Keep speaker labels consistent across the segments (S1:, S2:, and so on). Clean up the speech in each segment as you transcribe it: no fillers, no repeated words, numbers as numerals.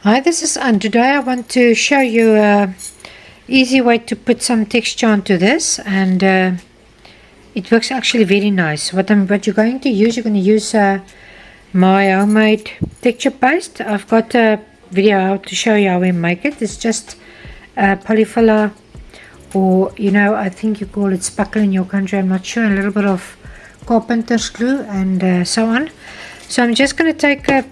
S1: Hi, this is Anne. Today I want to show you a easy way to put some texture onto this, and it works actually very nice. What you're going to use, you're going to use my homemade texture paste. I've got a video how to show you how we make it. It's just polyfiller, or I think you call it spackle in your country, I'm not sure. A little bit of Carpenters glue and so on. So I'm just going to take a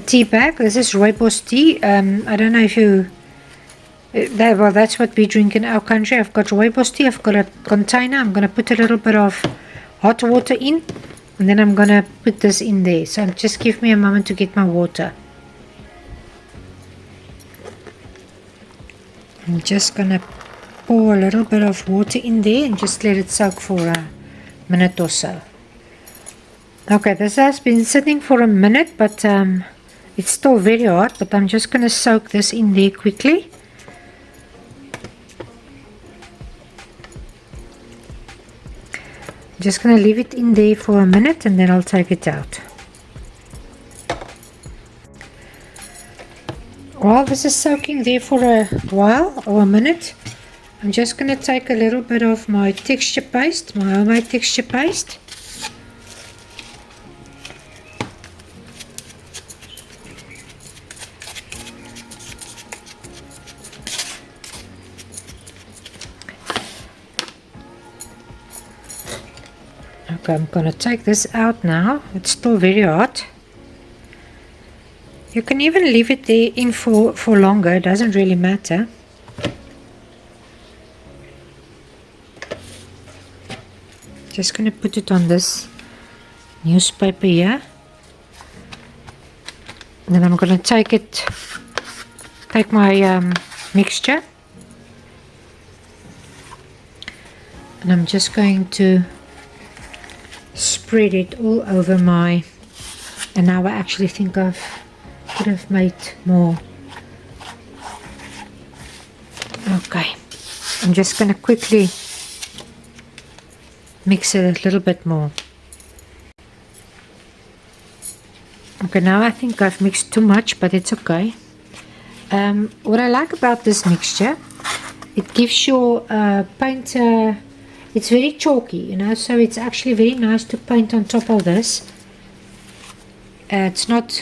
S1: tea bag. This is rooibos tea. I don't know if you well, that's what we drink in our country. I've got rooibos tea. I've got a container. I'm going to put a little bit of hot water in, and then I'm going to put this in there. So just give me a moment to get my water. I'm just going to pour a little bit of water in there and just let it soak for a minute or so. Okay, this has been sitting for a minute, but it's still very hot, but I'm just going to soak this in there quickly. Just going to leave it in there for a minute and then I'll take it out. While this is soaking there for a while or a minute, I'm just going to take a little bit of my texture paste, my homemade texture paste. Okay, I'm going to take this out now. It's still very hot. You can even leave it there in for longer. It doesn't really matter. Just going to put it on this newspaper here. And then I'm going to take my mixture. And I'm just going to spread it all over and now I actually think I could have made more. Okay, I'm just going to quickly mix it a little bit more. Okay, now I think I've mixed too much, but it's okay. What I like about this mixture, it gives your paint it's very chalky, so it's actually very nice to paint on top of this. It's not,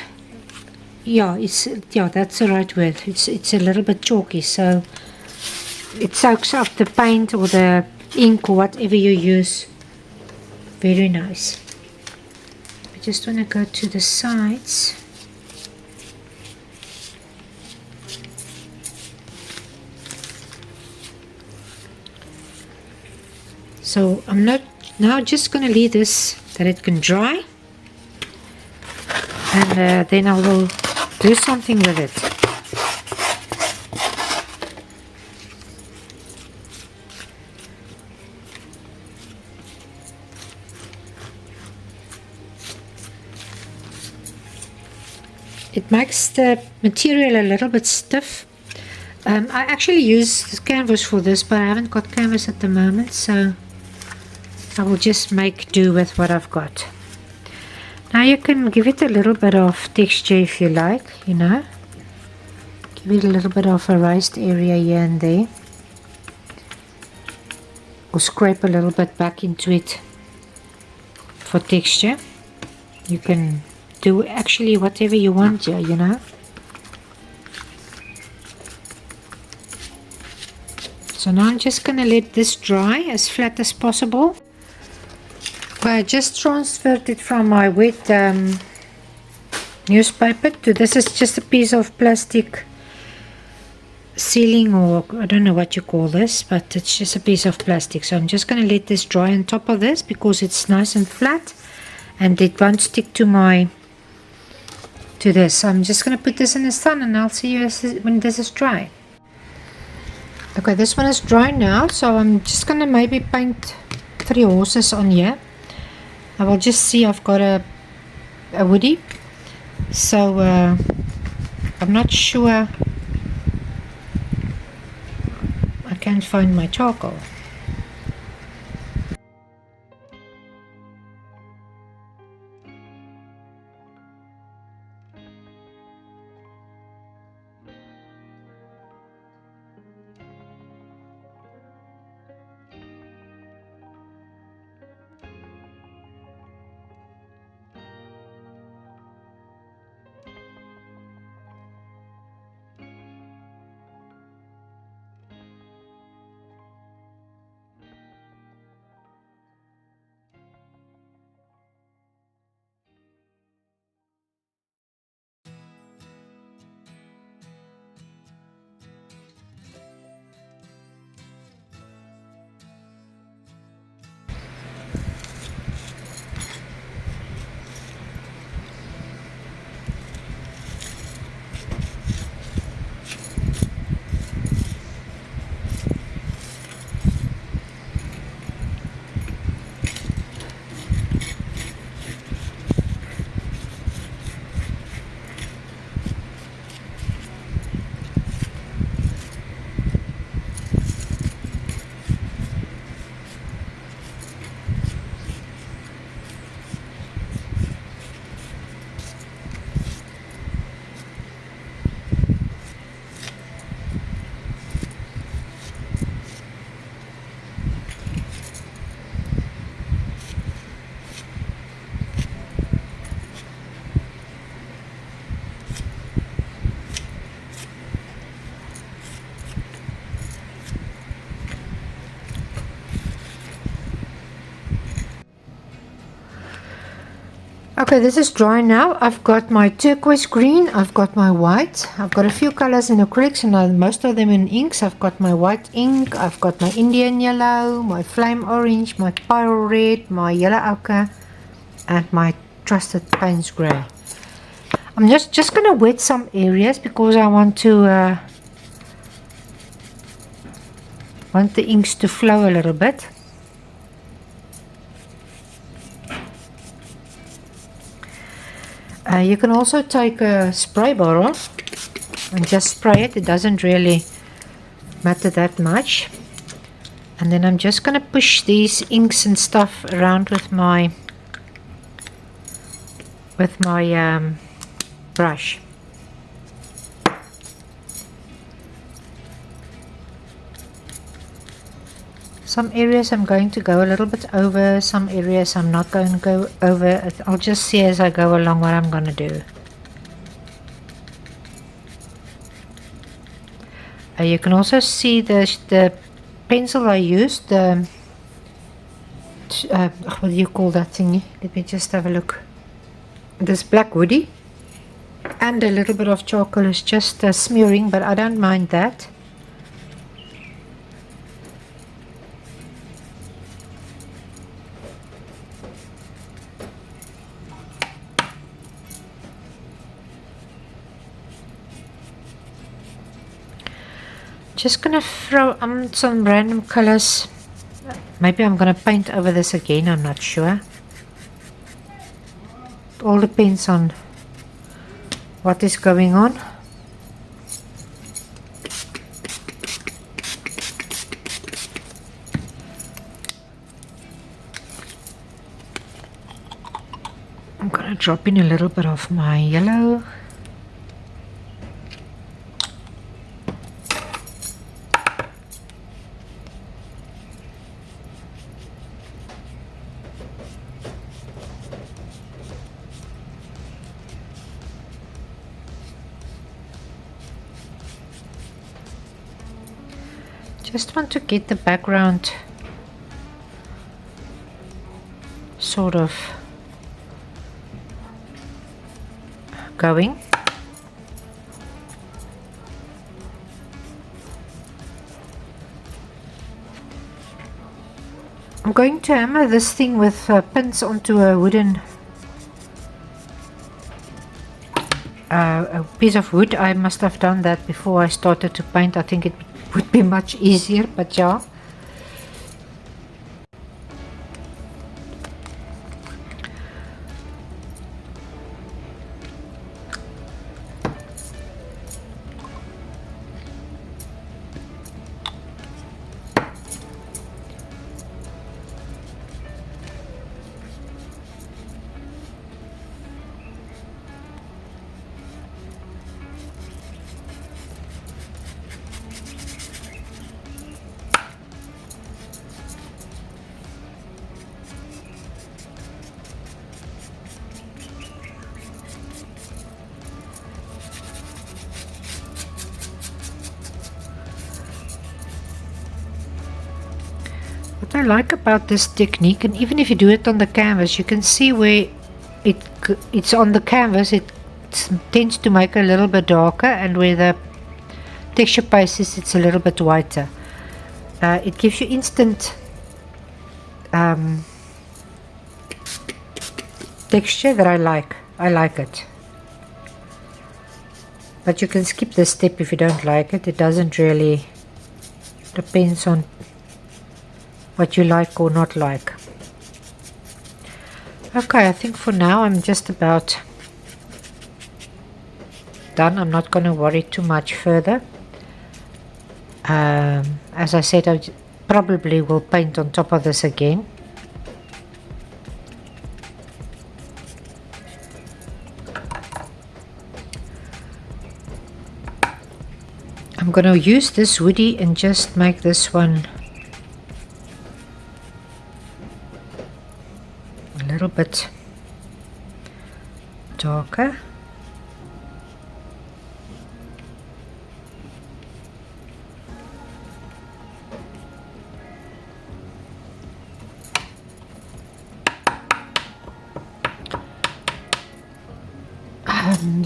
S1: that's the right word. It's a little bit chalky, so it soaks up the paint or the ink or whatever you use. Very nice. I just want to go to the sides. So I'm now just going to leave this that it can dry, and then I will do something with it. It makes the material a little bit stiff. I actually use this canvas for this, but I haven't got canvas at the moment, so I will just make do with what I've got. Now you can give it a little bit of texture if you like, Give it a little bit of a raised area here and there. Or scrape a little bit back into it for texture. You can do actually whatever you want here, So now I'm just going to let this dry as flat as possible. I just transferred it from my wet newspaper to this is just a piece of plastic ceiling, or I don't know what you call this, but it's just a piece of plastic. So I'm just going to let this dry on top of this because it's nice and flat and it won't stick to this. So I'm just going to put this in the sun and I'll see you when this is dry. Okay, this one is dry now, so I'm just going to maybe paint 3 horses on here. I will just see I've got a woody, so I'm not sure. I can't find my charcoal. Okay, this is dry now. I've got my turquoise green, I've got my white, I've got a few colors in acrylics and most of them in inks. I've got my white ink, I've got my Indian yellow, my flame orange, my pyrrole red, my yellow ochre, and my trusted Paynes grey. I'm just going to wet some areas because I want the inks to flow a little bit. You can also take a spray bottle and just spray it. It doesn't really matter that much. And then I'm just going to push these inks and stuff around with my brush. Some areas I'm going to go a little bit over, some areas I'm not going to go over. I'll just see as I go along what I'm going to do. You can also see the pencil I used, what do you call that thingy? Let me just have a look. This black woody and a little bit of charcoal is just smearing, but I don't mind that. Just gonna throw on some random colors. Maybe I'm gonna paint over this again, I'm not sure. It all depends on what is going on. I'm gonna drop in a little bit of my yellow. Just want to get the background sort of going. I'm going to hammer this thing with pins onto a wooden a piece of wood. I must have done that before I started to paint. I think it would be much easier, but yeah. What I like about this technique, and even if you do it on the canvas, you can see where it's on the canvas, it tends to make a little bit darker, and where the texture paste is, it's a little bit whiter. It gives you instant texture that I like. I like it. But you can skip this step if you don't like it. It doesn't really, depends on what you like or not like. Okay, I think for now I'm just about done. I'm not going to worry too much further. As I said, I probably will paint on top of this again. I'm going to use this woody and just make this one a little bit darker.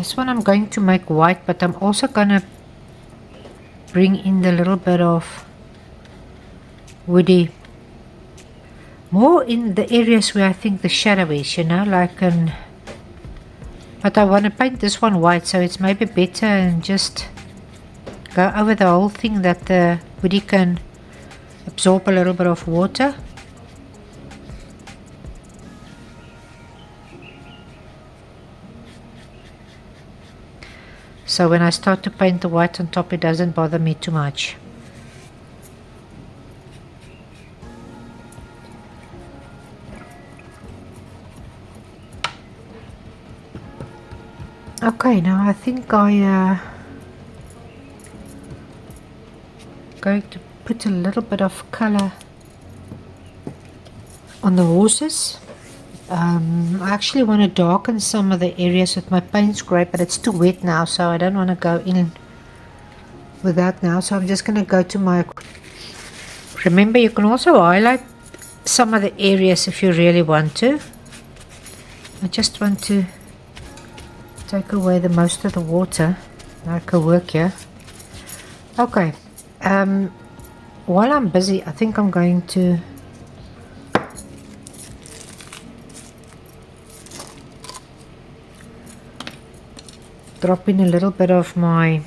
S1: This one I'm going to make white, but I'm also gonna bring in the little bit of woody, more in the areas where I think the shadow is, you know, like an, but I want to paint this one white, so it's maybe better and just go over the whole thing that the woody can absorb a little bit of water. So when I start to paint the white on top, it doesn't bother me too much. Okay, now I think I going to put a little bit of color on the horses. I actually want to darken some of the areas with my Paynes grey, but it's too wet now, so I don't want to go in with that now. So I'm just going to go to my, remember you can also highlight some of the areas if you really want to. I just want to take away the most of the water. I can work here. Okay, while I'm busy, I think I'm going to drop in a little bit of my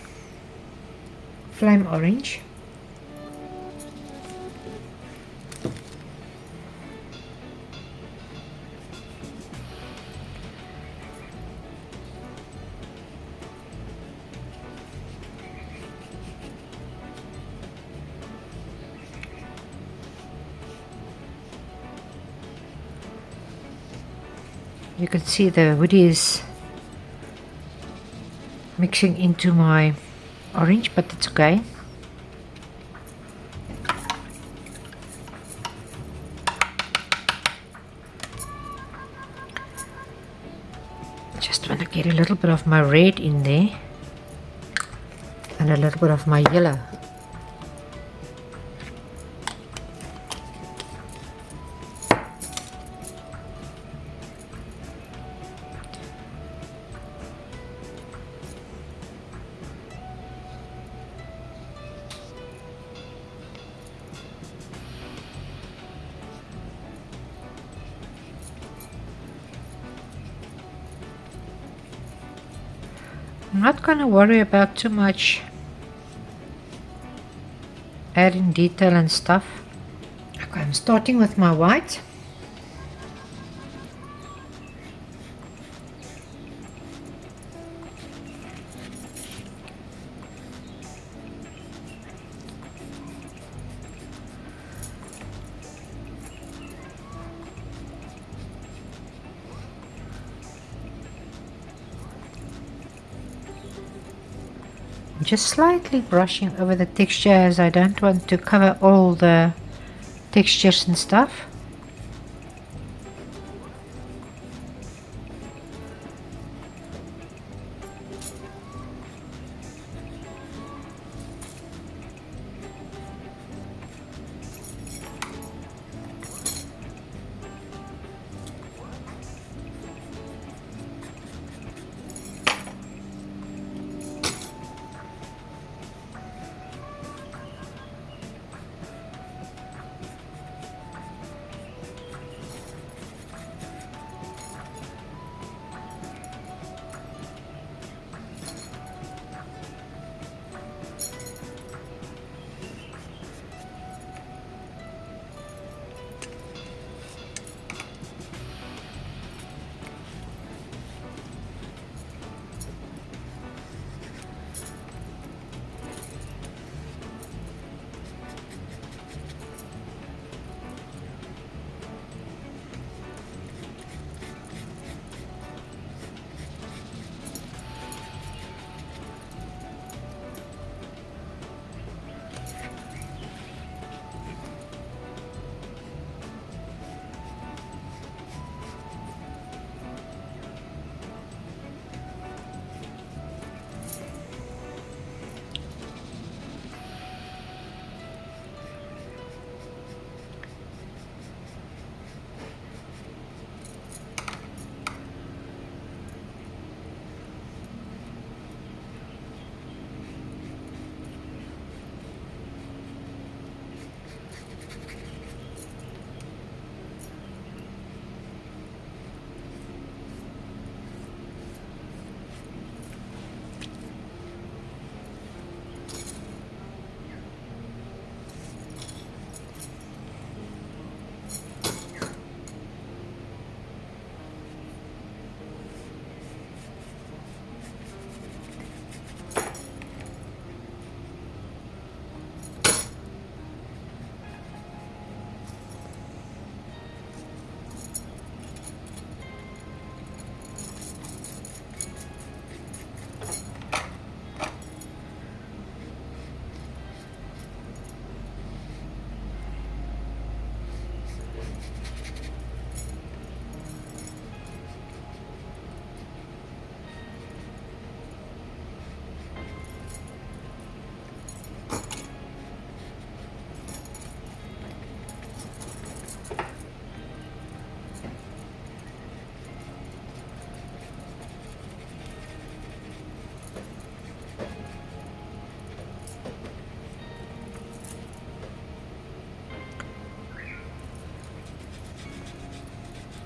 S1: flame orange. You can see the woody is mixing into my orange, but it's okay. Just want to get a little bit of my red in there and a little bit of my yellow. I'm not going to worry about too much adding detail and stuff. Okay, I'm starting with my white. Just slightly brushing over the texture, as I don't want to cover all the textures and stuff.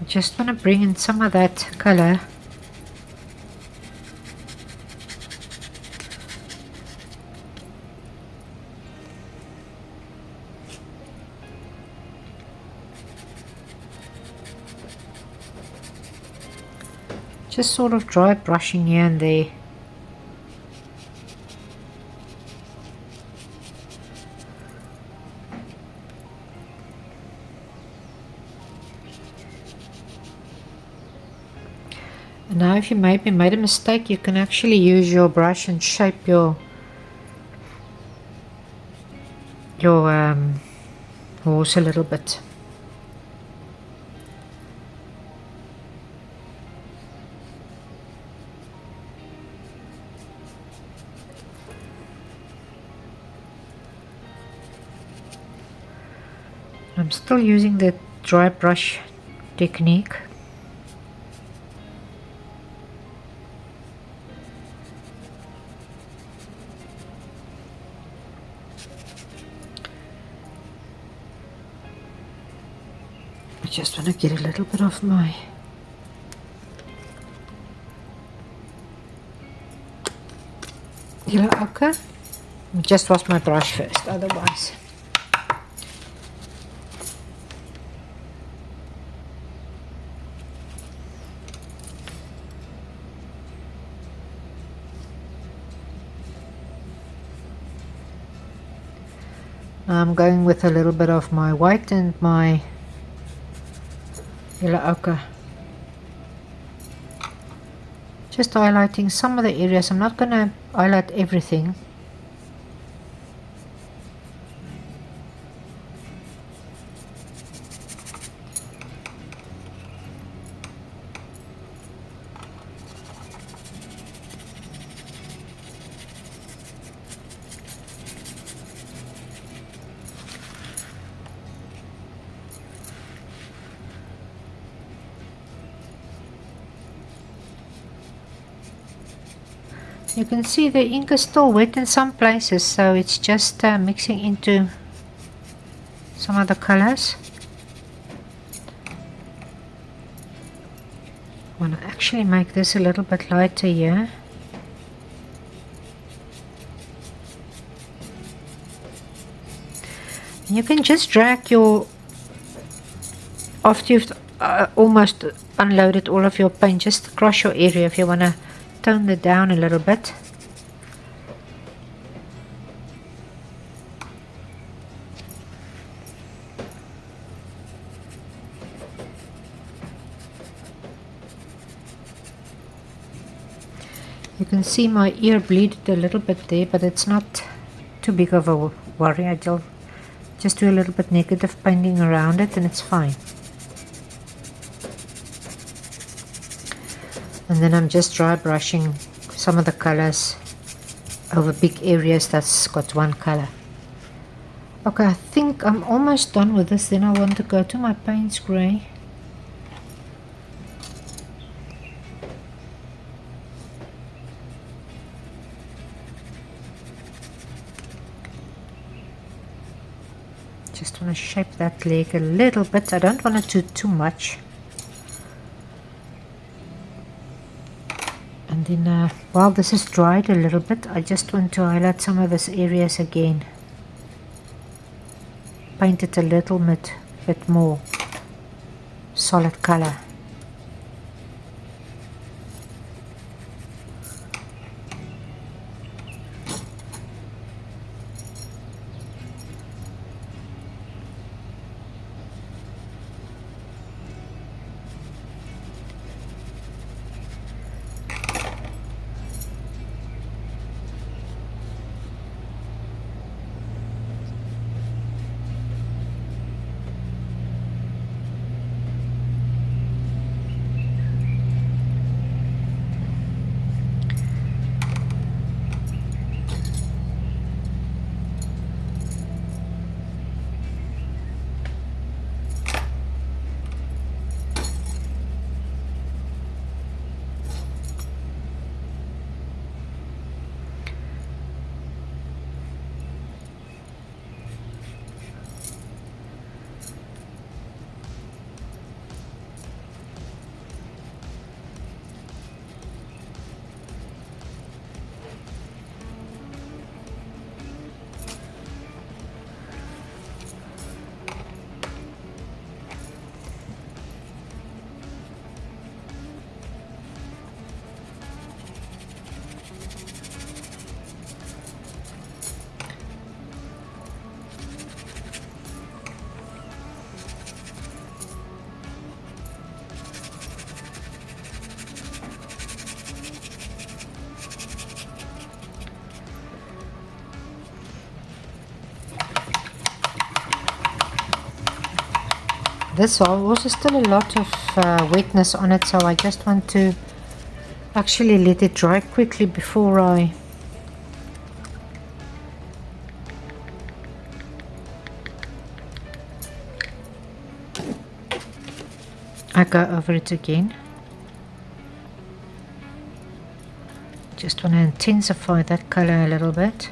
S1: I just want to bring in some of that color. Just sort of dry brushing here and there. And now if you maybe made a mistake, you can actually use your brush and shape your horse a little bit. I'm still using the dry brush technique. I just want to get a little bit of my yellow ochre. I just wash my brush first, otherwise. I'm going with a little bit of my white and my yellow ochre. Just highlighting some of the areas. I'm not going to highlight everything. You can see the ink is still wet in some places, so it's just mixing into some of the colors. I want to actually make this a little bit lighter here. You can just drag your, after you've almost unloaded all of your paint, just across your area if you want to tone it down a little bit. You can see my ear bleeded a little bit there, but it's not too big of a worry. I'll just do a little bit negative painting around it and it's fine. And then I'm just dry brushing some of the colors over big areas that's got one color. Okay, I think I'm almost done with this. Then I want to go to my Paynes gray. Just want to shape that leg a little bit. I don't want to do too much. And then while this is dried a little bit, I just want to highlight some of these areas again. Paint it a little bit more solid color. This also still a lot of wetness on it, so I just want to actually let it dry quickly before I go over it again. Just want to intensify that color a little bit.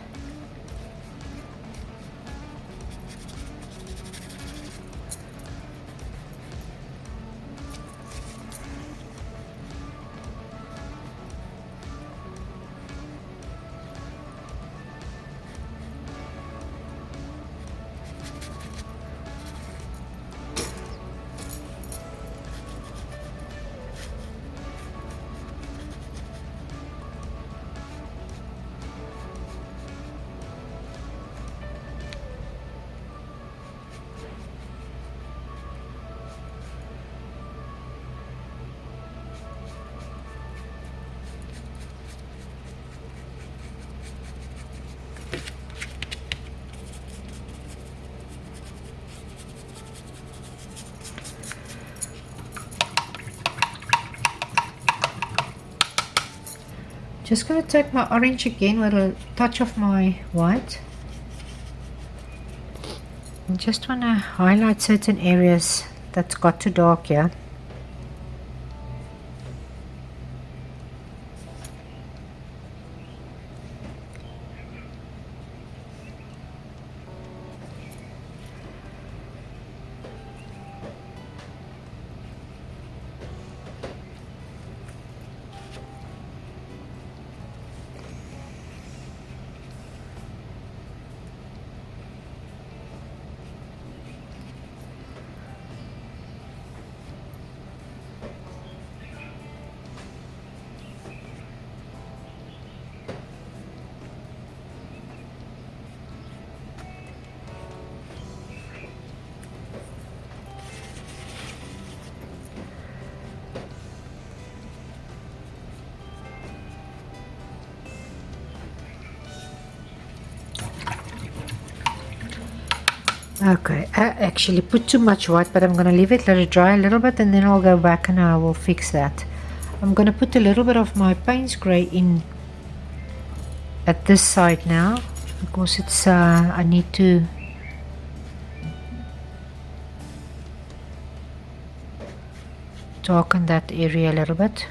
S1: Just going to take my orange again with a touch of my white. And just want to highlight certain areas that's got too dark here. Okay, I actually put too much white, but I'm going to leave it, let it dry a little bit, and then I'll go back and I will fix that. I'm going to put a little bit of my Paynes grey in at this side now, because it's I need to darken that area a little bit.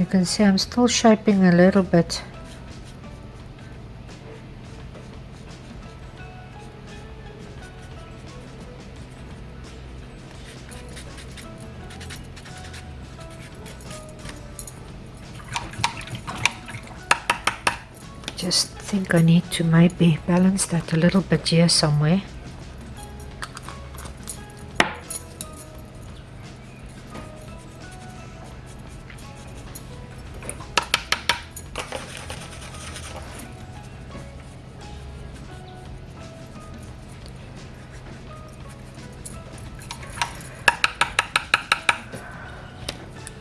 S1: You can see I'm still shaping a little bit. Just think I need to maybe balance that a little bit here somewhere.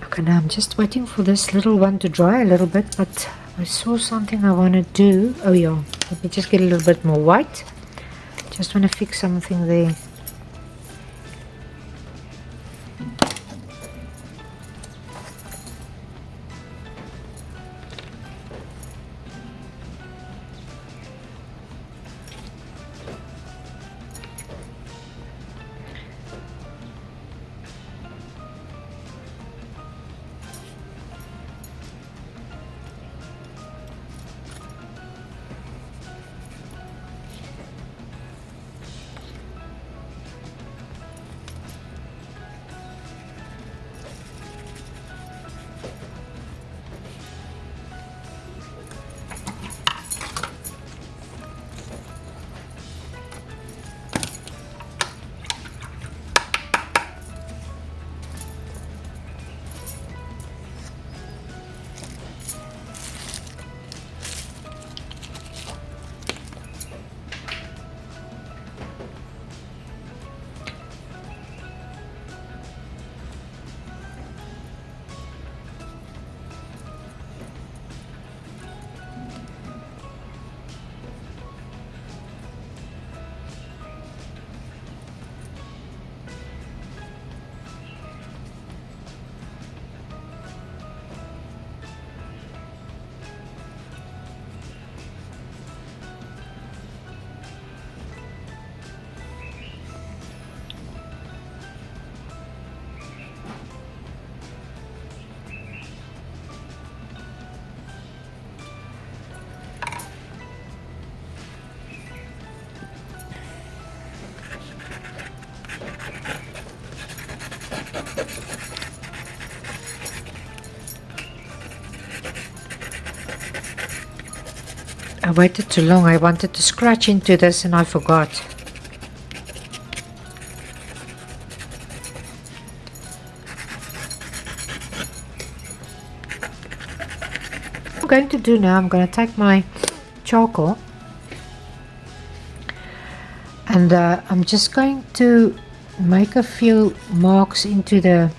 S1: Okay, now I'm just waiting for this little one to dry a little bit, but I saw something I want to do. Oh yeah, let me just get a little bit more white. Just want to fix something there. I waited too long. I wanted to scratch into this and I forgot. What I'm going to do now, I'm going to take my charcoal and I'm just going to make a few marks into the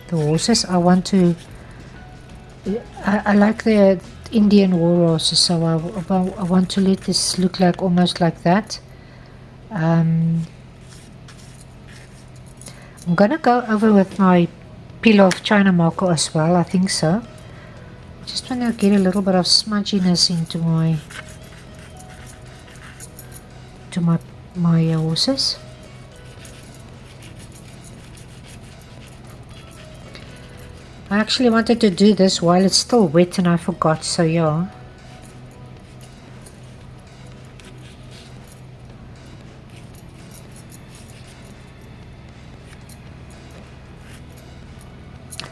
S1: horses. I want to, I like the Indian war horses, so I want to let this look like almost like that. I'm gonna go over with my peel off China marker as well. I think so. Just want to get a little bit of smudginess into my horses. I actually wanted to do this while it's still wet and I forgot, so yeah.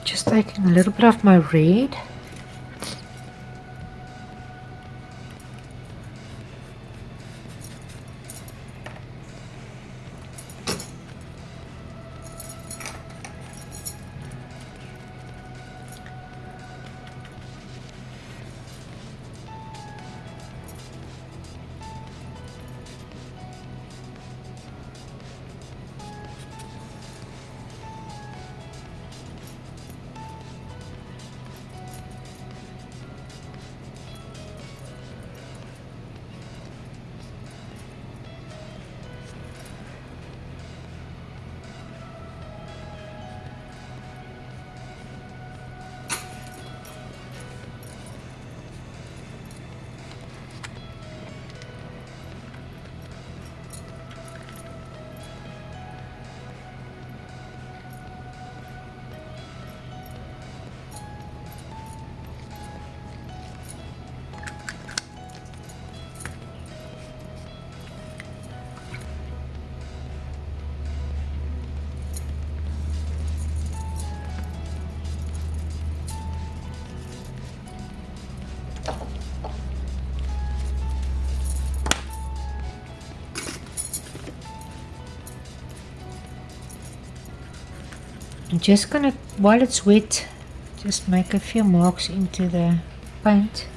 S1: Just taking a little bit of my red. I'm just gonna, while it's wet, just make a few marks into the paint.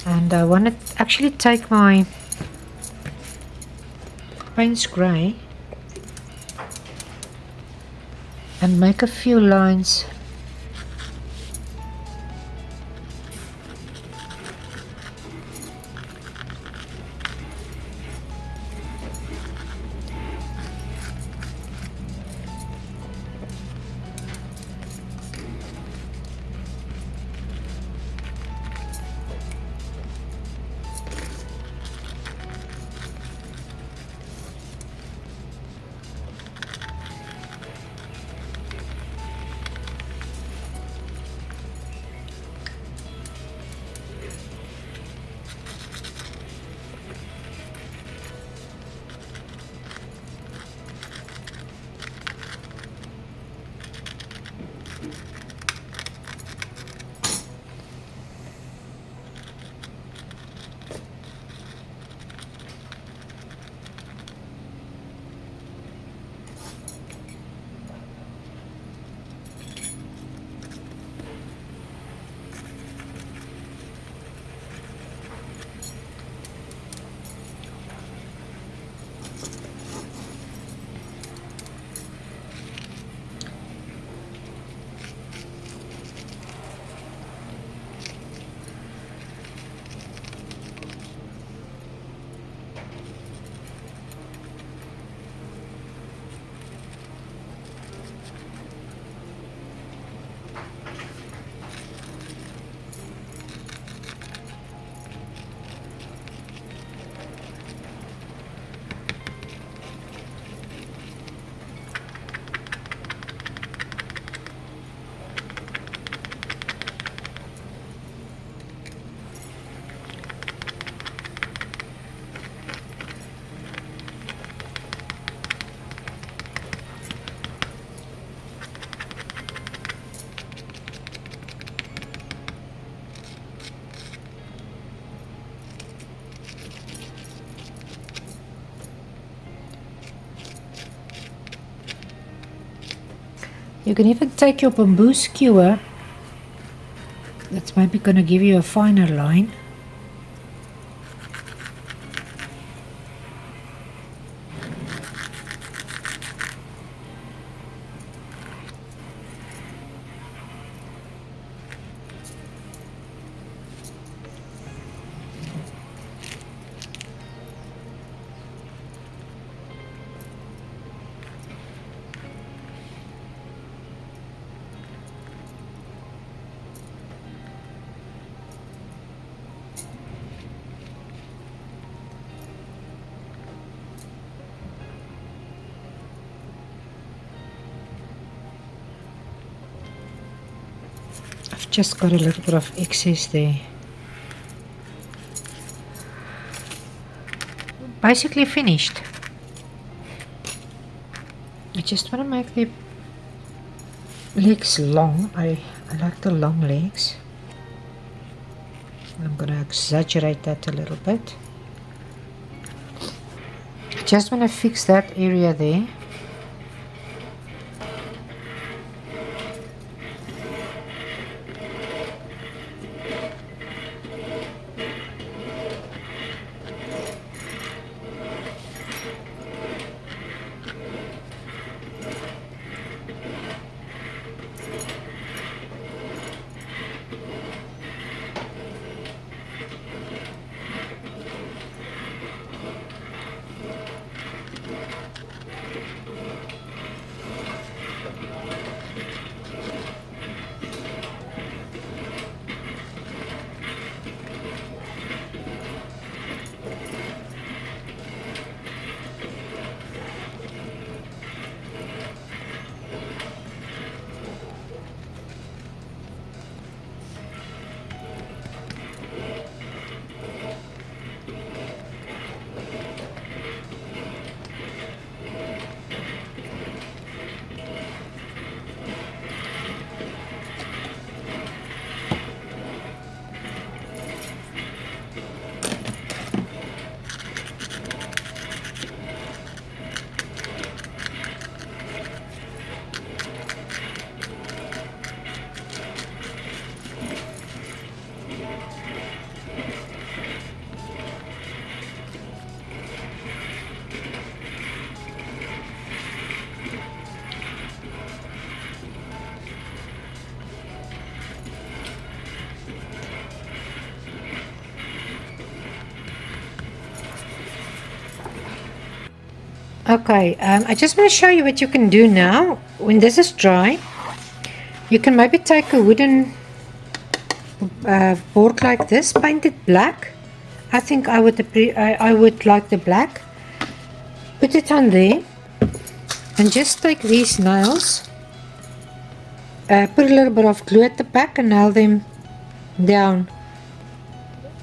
S1: And I want to actually take my Paynes grey and make a few lines You can even take your bamboo skewer, that's maybe going to give you a finer line. I've just got a little bit of excess there. Basically finished. I just want to make the legs long. I like the long legs. I'm going to exaggerate that a little bit. I just want to fix that area there. Okay, I just want to show you what you can do now. When this is dry, you can maybe take a wooden board like this, paint it black. I think I would like the black. Put it on there, and just take these nails, put a little bit of glue at the back and nail them down,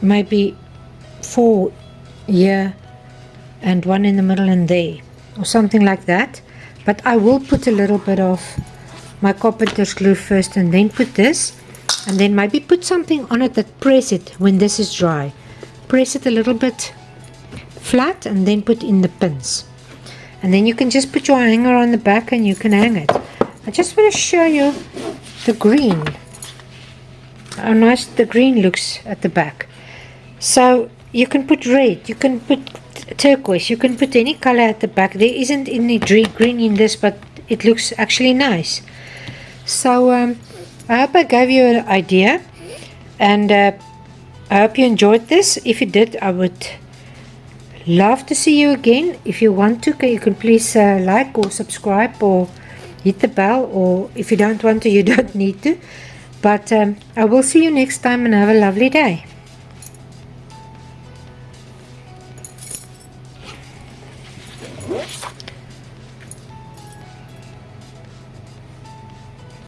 S1: maybe 4 here and 1 in the middle and there, or something like that. But I will put a little bit of my Carpenters glue first and then put this, and then maybe put something on it that press it when this is dry. Press it a little bit flat and then put in the pins, and then you can just put your hanger on the back and you can hang it. I just want to show you the green, how nice the green looks at the back. So you can put red, you can put turquoise, you can put any color at the back. There isn't any green in this, but it looks actually nice. So I hope I gave you an idea, and I hope you enjoyed this. If you did, I would love to see you again. If you want to, you can please like or subscribe or hit the bell, or if you don't want to, you don't need to. But I will see you next time, and have a lovely day.
S2: What?